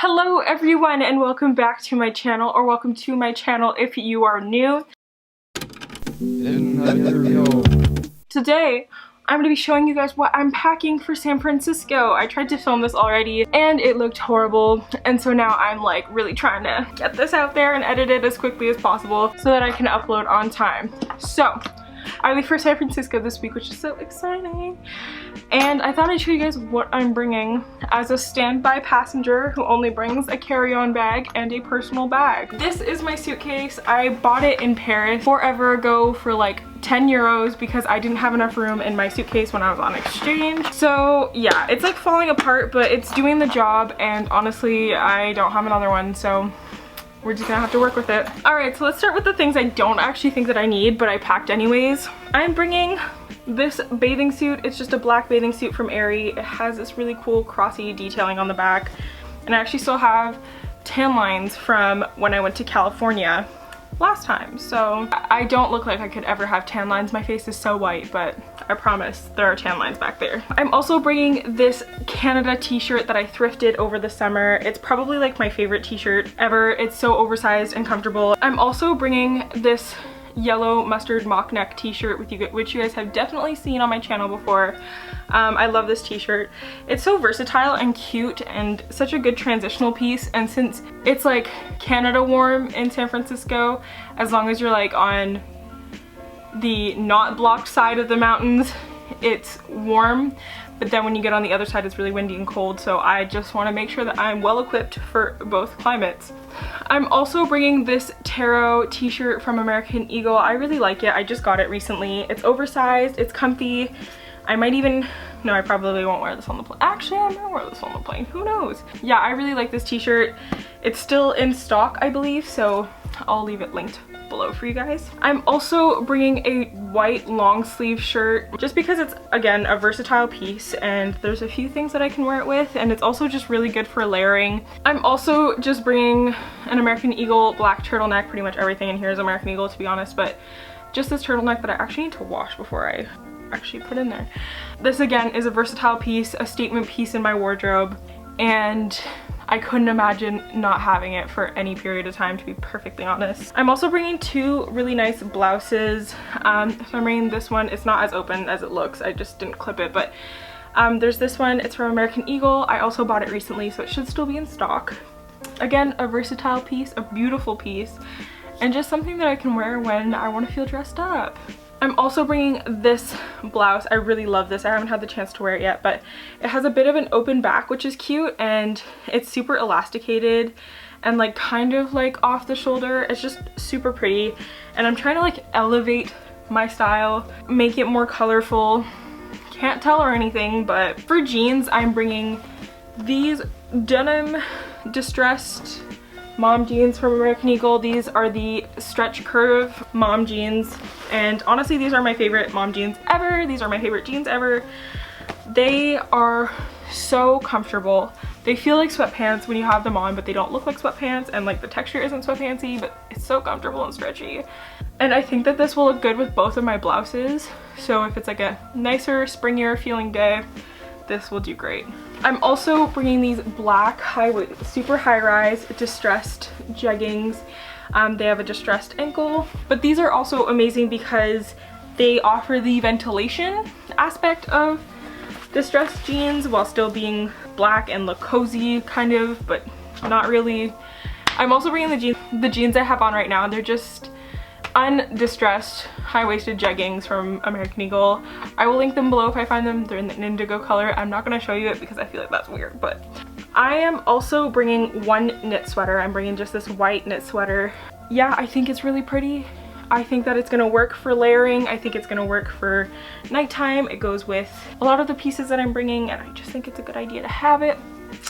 Hello everyone and welcome back to my channel, or welcome to my channel if you are new. Today I'm going to be showing you guys what I'm packing for San Francisco. I tried to film this already and it looked horrible, and so now I'm like really trying to get this out there and edit it as quickly as possible so that I can upload on time. So I leave for San Francisco this week, which is so exciting. And I thought I'd show you guys what I'm bringing as a standby passenger who only brings a carry-on bag and a personal bag. This is my suitcase. I bought it in Paris forever ago for like 10 euros because I didn't have enough room in my suitcase when I was on exchange. So yeah, it's like falling apart, but it's doing the job, and honestly I don't have another one, so we're just gonna have to work with it. Alright, so let's start with the things I don't actually think that I need, but I packed anyways. I'm bringing this bathing suit. It's just a black bathing suit from Aerie. It has this really cool crossy detailing on the back, and I actually still have tan lines from when I went to California last time, so I don't look like I could ever have tan lines. My face is so white, but I promise there are tan lines back there. I'm also bringing this Canada t-shirt that I thrifted over the summer. It's probably like my favorite t-shirt ever. It's so oversized and comfortable. I'm also bringing this yellow mustard mock neck t-shirt which you guys have definitely seen on my channel before. I love this t-shirt. It's so versatile and cute and such a good transitional piece, and since it's like Canada warm in San Francisco, as long as you're like on the not blocked side of the mountains, it's warm, but then when you get on the other side it's really windy and cold, so I just want to make sure that I'm well equipped for both climates. I'm also bringing this Taro t-shirt from American Eagle. I really like it. I just got it recently. It's oversized, it's comfy. I might even, no, I probably won't wear this on the plane. Actually, I might wear this on the plane, who knows? Yeah, I really like this t-shirt. It's still in stock, I believe, so I'll leave it linked below for you guys. I'm also bringing a white long sleeve shirt just because it's, again, a versatile piece and there's a few things that I can wear it with, and it's also just really good for layering. I'm also just bringing an American Eagle black turtleneck. Pretty much everything in here is American Eagle, to be honest, but just this turtleneck that I actually need to wash before I actually put in there. This again is a versatile piece, a statement piece in my wardrobe, and I couldn't imagine not having it for any period of time, to be perfectly honest. I'm also bringing two really nice blouses. So I'm bringing this one. It's not as open as it looks. I just didn't clip it, but there's this one. It's from American Eagle. I also bought it recently, so it should still be in stock. Again, a versatile piece, a beautiful piece, and just something that I can wear when I want to feel dressed up. I'm also bringing this blouse. I really love this. I haven't had the chance to wear it yet, but it has a bit of an open back, which is cute, and it's super elasticated and like kind of like off the shoulder. It's just super pretty, and I'm trying to like elevate my style, make it more colorful. Can't tell or anything, but for jeans, I'm bringing these denim distressed mom jeans from American Eagle. These are the stretch curve mom jeans, and honestly these are my favorite mom jeans ever. These are my favorite jeans ever. They are so comfortable. They feel like sweatpants when you have them on, but they don't look like sweatpants, and like the texture isn't sweatpantsy, but it's so comfortable and stretchy. And I think that this will look good with both of my blouses, so if it's like a nicer, springier feeling day, this will do great. I'm also bringing these black super high-rise distressed jeggings. They have a distressed ankle, but these are also amazing because they offer the ventilation aspect of distressed jeans while still being black and look cozy, kind of, but not really. I'm also bringing the jeans I have on right now. They're just undistressed high-waisted jeggings from American Eagle. I will link them below if I find them. They're in an indigo color. I'm not going to show you it because I feel like that's weird, but I am also bringing one knit sweater. I'm bringing just this white knit sweater. Yeah, I think it's really pretty. I think that it's going to work for layering. I think it's going to work for nighttime. It goes with a lot of the pieces that I'm bringing, and I just think it's a good idea to have it.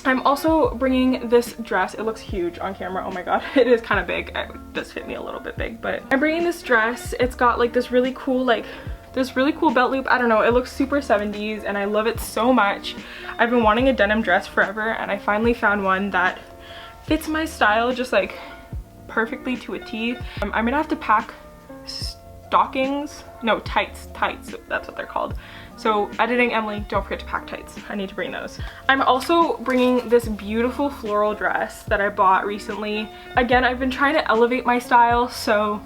I'm also bringing this dress. It looks huge on camera. Oh my god, it is kind of big. It does fit me a little bit big, but I'm bringing this dress. It's got like this really cool belt loop. I don't know, it looks super 70s and I love it so much. I've been wanting a denim dress forever, and I finally found one that fits my style just like perfectly to a T. I'm gonna have to pack stockings, no, tights, that's what they're called, So editing Emily, don't forget to pack tights. I need to bring those. I'm also bringing this beautiful floral dress that I bought recently. Again, I've been trying to elevate my style, so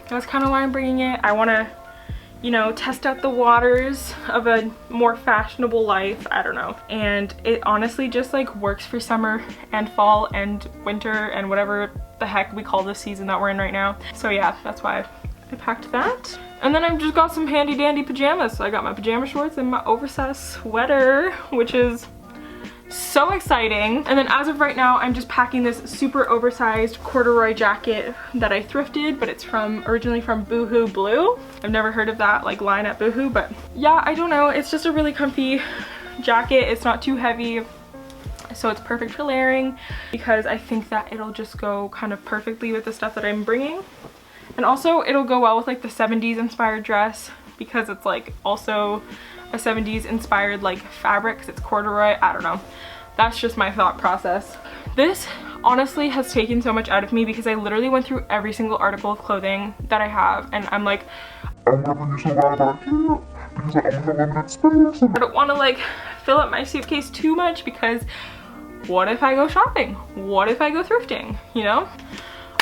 that's kind of why I'm bringing it. I want to, you know, test out the waters of a more fashionable life. I don't know. And it honestly just like works for summer and fall and winter and whatever the heck we call this season that we're in right now. So yeah, that's why I packed that. And then I've just got some handy dandy pajamas. So I got my pajama shorts and my oversized sweater, which is so exciting. And then as of right now, I'm just packing this super oversized corduroy jacket that I thrifted, but it's originally from Boohoo Blue. I've never heard of that like line at Boohoo, but yeah, I don't know. It's just a really comfy jacket. It's not too heavy, so it's perfect for layering because I think that it'll just go kind of perfectly with the stuff that I'm bringing. And also it'll go well with like the 70s inspired dress because it's like also a 70s inspired like fabric because it's corduroy. I don't know. That's just my thought process. This honestly has taken so much out of me because I literally went through every single article of clothing that I have and I'm like, I'm gonna use a lot of that here because I only have limited space. I don't want to like fill up my suitcase too much because what if I go shopping? What if I go thrifting, you know?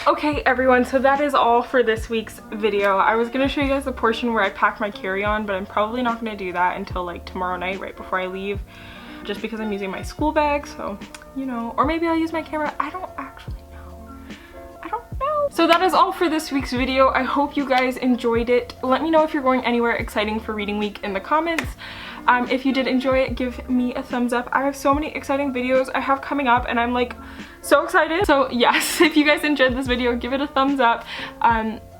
Okay everyone, so that is all for this week's video. I was gonna show you guys the portion where I pack my carry-on, but I'm probably not gonna do that until like tomorrow night right before I leave, just because I'm using my school bag, so you know, or maybe I'll use my camera. I don't actually know. I don't know. So that is all for this week's video. I hope you guys enjoyed it. Let me know if you're going anywhere exciting for reading week in the comments. If you did enjoy it, give me a thumbs up. I have so many exciting videos I have coming up and I'm like so excited. So yes, if you guys enjoyed this video, give it a thumbs up.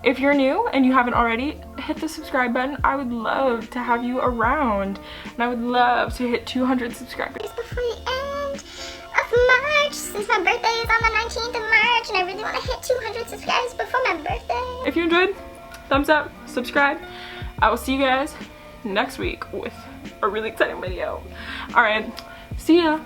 If you're new and you haven't already, hit the subscribe button. I would love to have you around and I would love to hit 200 subscribers before the end of March, since my birthday is on the 19th of March and I really want to hit 200 subscribers before my birthday. If you enjoyed, thumbs up, subscribe. I will see you guys next week with a really exciting video. All right, see ya.